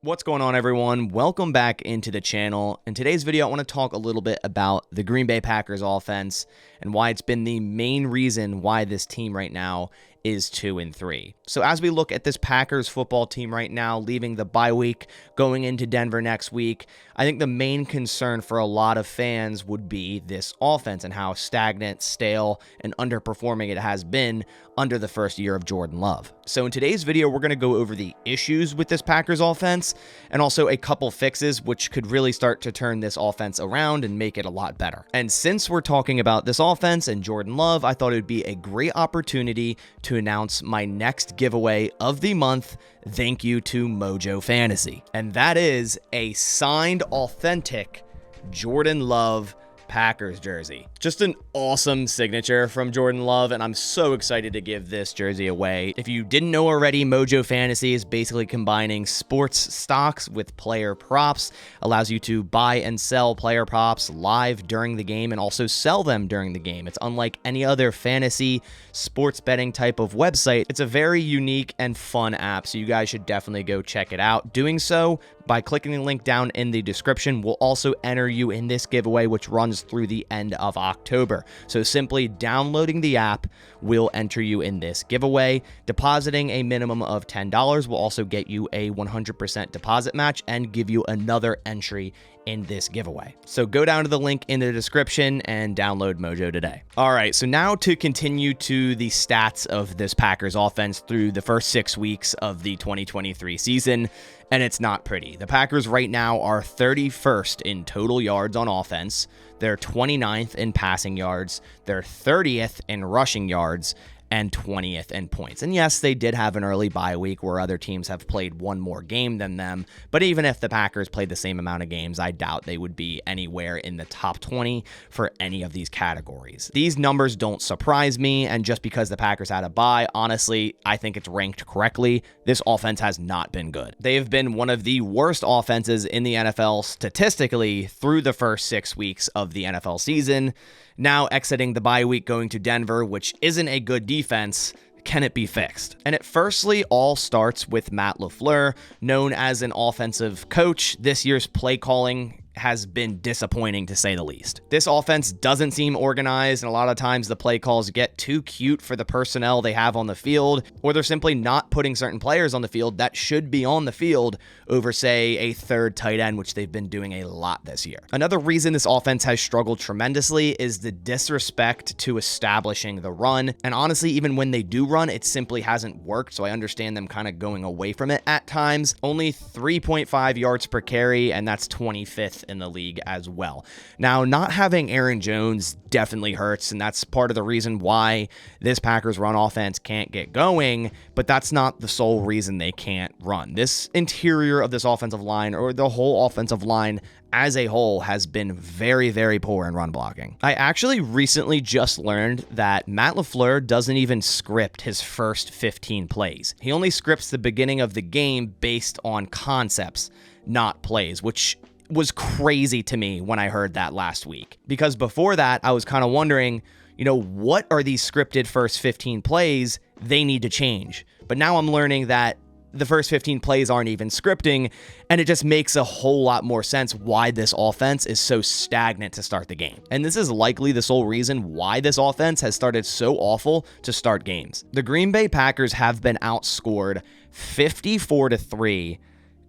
What's going on, everyone? Welcome back into the channel. In today's video, I want to talk a little bit about the Green Bay Packers offense and why it's been the main reason why this team right now is 2-3. So as we look at this Packers football team right now, leaving the bye week, going into Denver next week, I think the main concern for a lot of fans would be this offense and how stagnant, stale, and underperforming it has been under the first year of Jordan Love. So in today's video, we're going to go over the issues with this Packers offense and also a couple fixes which could really start to turn this offense around and make it a lot better. And since we're talking about this offense and Jordan Love, I thought it would be a great opportunity to announce my next giveaway of the month. Thank you to Mojo Fantasy. And that is a signed, authentic Jordan Love Packers jersey. Just an awesome signature from Jordan Love, and I'm so excited to give this jersey away. If you didn't know already, Mojo Fantasy is basically combining sports stocks with player props, allows you to buy and sell player props live during the game and also sell them during the game. It's unlike any other fantasy sports betting type of website. It's a very unique and fun app, so you guys should definitely go check it out. Doing so by clicking the link down in the description will also enter you in this giveaway, which runs through the end of October. So simply downloading the app will enter you in this giveaway. Depositing a minimum of $10 will also get you a 100% deposit match and give you another entry in this giveaway. So go down to the link in the description and download Mojo today. All right, so now to continue to the stats of this Packers offense through the first 6 weeks of the 2023 season, and it's not pretty. The Packers right now are 31st in total yards on offense. They're 29th in passing yards. They're 30th in rushing yards and 20th in points. And yes, they did have an early bye week where other teams have played one more game than them. But even if the Packers played the same amount of games, I doubt they would be anywhere in the top 20 for any of these categories. These numbers don't surprise me. And just because the Packers had a bye, honestly, I think it's ranked correctly. This offense has not been good. They have been one of the worst offenses in the NFL statistically through the first 6 weeks of the NFL season. Now exiting the bye week, going to Denver, which isn't a good defense. Can it be fixed? And it firstly all starts with Matt LaFleur, known as an offensive coach. This year's play calling has been disappointing, to say the least. This offense doesn't seem organized, and a lot of times the play calls get too cute for the personnel they have on the field, or they're simply not putting certain players on the field that should be on the field over, say, a third tight end, which they've been doing a lot this year. Another reason this offense has struggled tremendously is the disrespect to establishing the run, and honestly, even when they do run, it simply hasn't worked, so I understand them kind of going away from it at times. Only 3.5 yards per carry, and that's 25th in the league as well. Now, not having Aaron Jones definitely hurts, and that's part of the reason why this Packers run offense can't get going, but that's not the sole reason they can't run. This interior of this offensive line, or the whole offensive line as a whole, has been very, very poor in run blocking. I actually recently just learned that Matt LaFleur doesn't even script his first 15 plays. He only scripts the beginning of the game based on concepts, not plays, which was crazy to me when I heard that last week. Because before that, I was kind of wondering, what are these scripted first 15 plays? They need to change. But now I'm learning that the first 15 plays aren't even scripting, and it just makes a whole lot more sense why this offense is so stagnant to start the game. And this is likely the sole reason why this offense has started so awful to start games. The Green Bay Packers have been outscored 54-3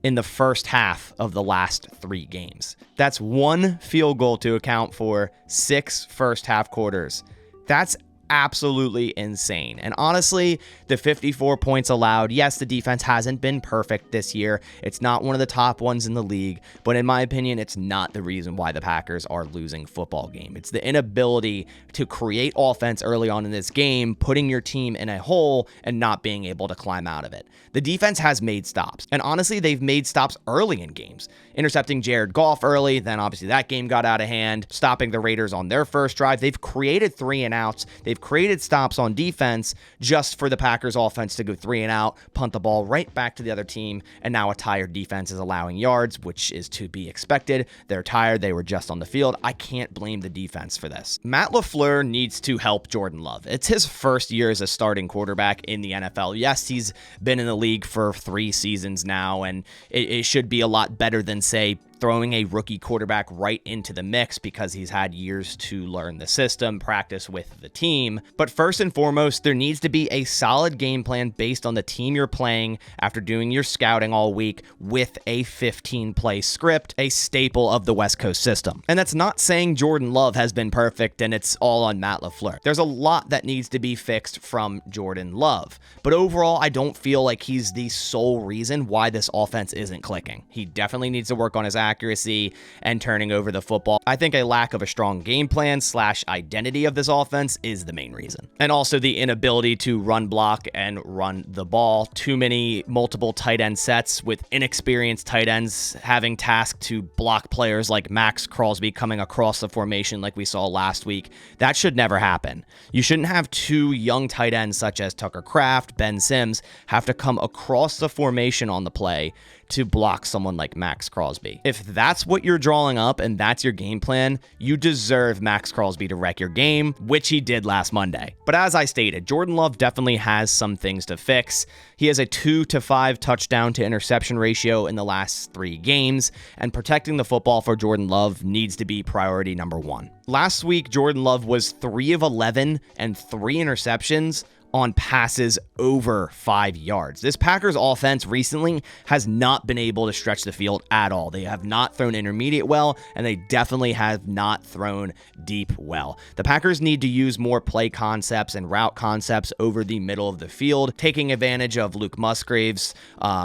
in the first half of the last 3 games. That's 1 field goal to account for 6 first half quarters. That's absolutely insane. And honestly, the 54 points allowed, yes, the defense hasn't been perfect this year. It's not one of the top ones in the league, but in my opinion, it's not the reason why the Packers are losing football game. It's the inability to create offense early on in this game, putting your team in a hole and not being able to climb out of it. The defense has made stops, and honestly, they've made stops early in games. intercepting Jared Goff early. Then obviously that game got out of hand, stopping the Raiders on their first drive. They've created 3-and-outs. They've created stops on defense just for the Packers offense to go 3-and-out, punt the ball right back to the other team, and now a tired defense is allowing yards, which is to be expected. They're tired. They were just on the field. I can't blame the defense for this. Matt LaFleur needs to help Jordan Love. It's his first year as a starting quarterback in the NFL. Yes, he's been in the league for 3 seasons now, and it should be a lot better than, say, throwing a rookie quarterback right into the mix because he's had years to learn the system, practice with the team. But first and foremost, there needs to be a solid game plan based on the team you're playing after doing your scouting all week with a 15-play script, a staple of the West Coast system. And that's not saying Jordan Love has been perfect and it's all on Matt LaFleur. There's a lot that needs to be fixed from Jordan Love. But overall, I don't feel like he's the sole reason why this offense isn't clicking. He definitely needs to work on his accuracy and turning over the football. I think a lack of a strong game plan / identity of this offense is the main reason. And also the inability to run block and run the ball. Too many multiple tight end sets with inexperienced tight ends having tasked to block players like Max Crosby coming across the formation like we saw last week. That should never happen. You shouldn't have 2 young tight ends such as Tucker Kraft, Ben Sims have to come across the formation on the play to block someone like Max Crosby. If that's what you're drawing up and that's your game plan, you deserve Max Crosby to wreck your game, which he did last Monday. But as I stated, Jordan Love definitely has some things to fix. He has a 2-to-5 touchdown to interception ratio in the last 3 games, and protecting the football for Jordan Love needs to be priority number 1. Last week, Jordan Love was 3 of 11 and 3 interceptions on passes over 5 yards. This Packers offense recently has not been able to stretch the field at all. They have not thrown intermediate well, and they definitely have not thrown deep well. The Packers need to use more play concepts and route concepts over the middle of the field, taking advantage of Luke Musgrave's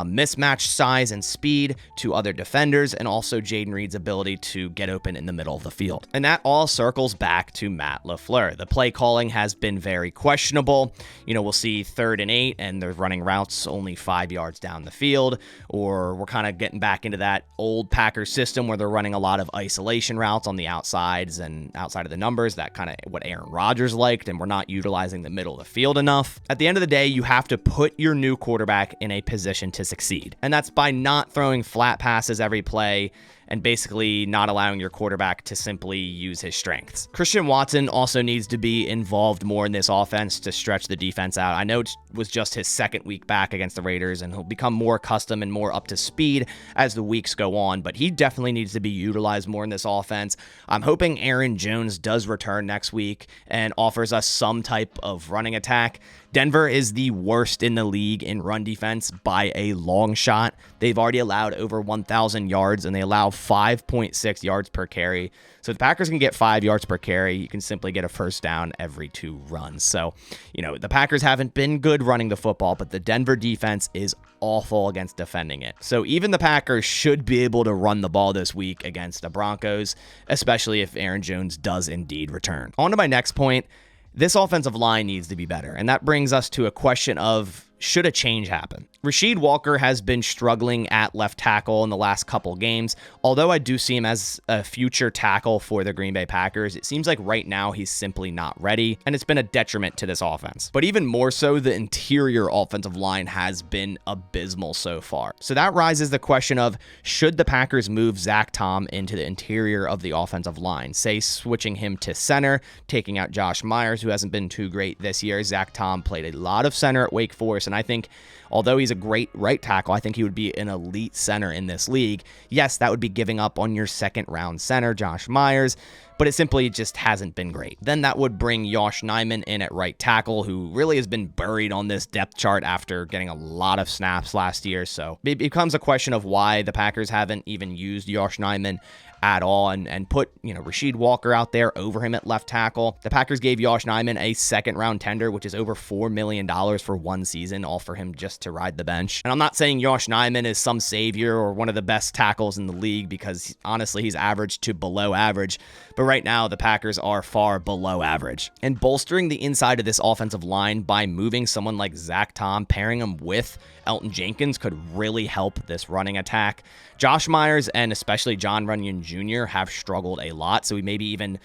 mismatched size and speed to other defenders, and also Jaden Reed's ability to get open in the middle of the field. And that all circles back to Matt LaFleur. The play calling has been very questionable. We'll see 3rd and 8 and they're running routes only 5 yards down the field, or we're kind of getting back into that old Packers system where they're running a lot of isolation routes on the outsides and outside of the numbers, that kind of what Aaron Rodgers liked, and we're not utilizing the middle of the field enough. At the end of the day, you have to put your new quarterback in a position to succeed, and that's by not throwing flat passes every play and basically not allowing your quarterback to simply use his strengths. Christian Watson also needs to be involved more in this offense to stretch the defense out. I know it was just his 2nd week back against the Raiders, and he'll become more accustomed and more up to speed as the weeks go on, but he definitely needs to be utilized more in this offense. I'm hoping Aaron Jones does return next week and offers us some type of running attack. Denver is the worst in the league in run defense by a long shot. They've already allowed over 1,000 yards, and they allow 5.6 yards per carry. So if the Packers can get 5 yards per carry, you can simply get a first down every 2 runs. So, the Packers haven't been good running the football, but the Denver defense is awful against defending it. So even the Packers should be able to run the ball this week against the Broncos, especially if Aaron Jones does indeed return. On to my next point. This offensive line needs to be better, and that brings us to a question of, should a change happen? Rasheed Walker has been struggling at left tackle in the last couple games. Although I do see him as a future tackle for the Green Bay Packers, it seems like right now he's simply not ready, and it's been a detriment to this offense. But even more so, the interior offensive line has been abysmal so far. So that raises the question of, should the Packers move Zach Tom into the interior of the offensive line? Say switching him to center, taking out Josh Myers, who hasn't been too great this year. Zach Tom played a lot of center at Wake Forest, and I think although he's a great right tackle, I think he would be an elite center in this league. Yes, that would be giving up on your 2nd round center, Josh Myers, but it simply just hasn't been great. Then that would bring Josh Nijman in at right tackle, who really has been buried on this depth chart after getting a lot of snaps last year. So it becomes a question of why the Packers haven't even used Josh Nijman at all and put, Rasheed Walker out there over him at left tackle. The Packers gave Josh Nijman a 2nd round tender, which is over $4 million for 1 season, all for him just to ride the bench. And I'm not saying Josh Nijman is some savior or one of the best tackles in the league, because honestly, he's average to below average. But right now, the Packers are far below average. And bolstering the inside of this offensive line by moving someone like Zach Tom, pairing him with Elton Jenkins could really help this running attack. Josh Myers and especially Jon Runyan Jr. have struggled a lot, so we maybe even,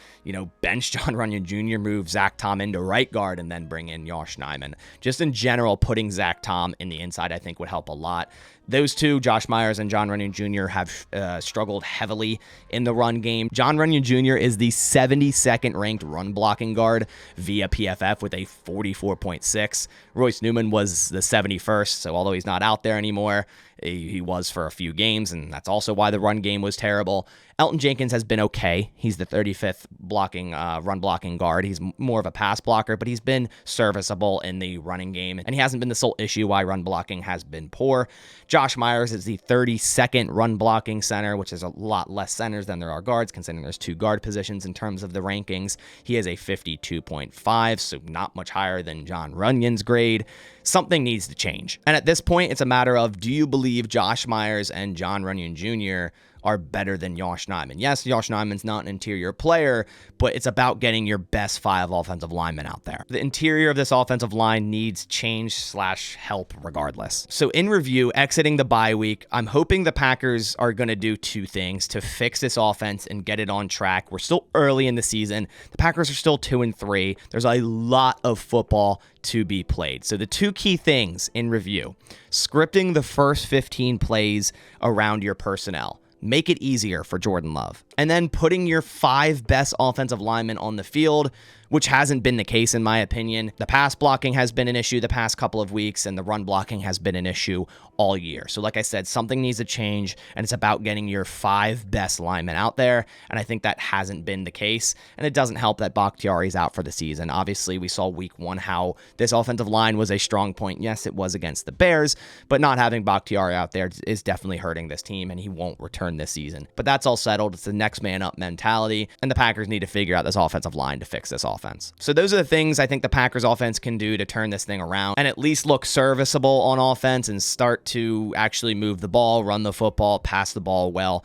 bench Jon Runyan Jr., move Zach Tom into right guard, and then bring in Josh Nijman. Just in general, putting Zach Tom in the inside, I think, would help a lot. Those two, Josh Myers and Jon Runyan Jr., have struggled heavily in the run game. Jon Runyan Jr. is the 72nd ranked run blocking guard via PFF with a 44.6. Royce Newman was the 71st, so although he's not out there anymore, he was for a few games, and that's also why the run game was terrible. Elton Jenkins has been okay. He's the 35th run blocking guard. He's more of a pass blocker, but he's been serviceable in the running game, and he hasn't been the sole issue why run blocking has been poor. Josh Myers is the 32nd run blocking center, which is a lot less centers than there are guards, considering there's 2 guard positions in terms of the rankings. He is a 52.5, so not much higher than Jon Runyan's grade. Something needs to change. And at this point, it's a matter of, do you believe Josh Myers and Jon Runyan Jr. are better than Josh Nijman? Yes, Josh Nijman's not an interior player, but it's about getting your best 5 offensive linemen out there. The interior of this offensive line needs change/help regardless. So in review, exiting the bye week, I'm hoping the Packers are going to do 2 things to fix this offense and get it on track. We're still early in the season. The Packers are still 2-3. There's a lot of football to be played. So the 2 key things in review: scripting the first 15 plays around your personnel. Make it easier for Jordan Love. And then putting your 5 best offensive linemen on the field, which hasn't been the case in my opinion. The pass blocking has been an issue the past couple of weeks, and the run blocking has been an issue all year. So like I said, something needs to change, and it's about getting your 5 best linemen out there, and I think that hasn't been the case, and it doesn't help that Bakhtiari's out for the season. Obviously, we saw week 1 how this offensive line was a strong point. Yes, it was against the Bears, but not having Bakhtiari out there is definitely hurting this team, and he won't return this season. But that's all settled. It's the next man up mentality, and the Packers need to figure out this offensive line to fix this offense. So those are the things I think the Packers offense can do to turn this thing around and at least look serviceable on offense and start to actually move the ball, run the football, pass the ball well.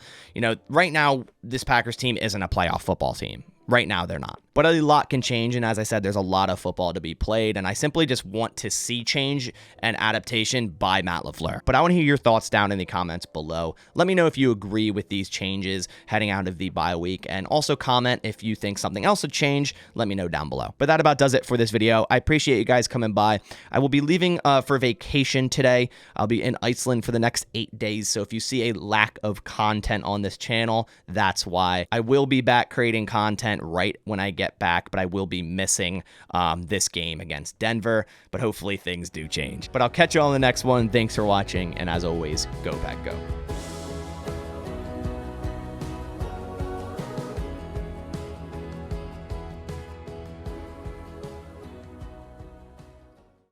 Right now, this Packers team isn't a playoff football team. Right now, they're not. But a lot can change, and as I said, there's a lot of football to be played, and I simply just want to see change and adaptation by Matt LaFleur. But I want to hear your thoughts down in the comments below. Let me know if you agree with these changes heading out of the bye week, and also comment if you think something else should change. Let me know down below. But that about does it for this video. I appreciate you guys coming by. I will be leaving for vacation today. I'll be in Iceland for the next 8 days, so if you see a lack of content on this channel, that's why. I will be back creating content right when I get back, but I will be missing this game against Denver, but hopefully things do change. But I'll catch you on the next one. Thanks for watching, and as always, go Pack Go.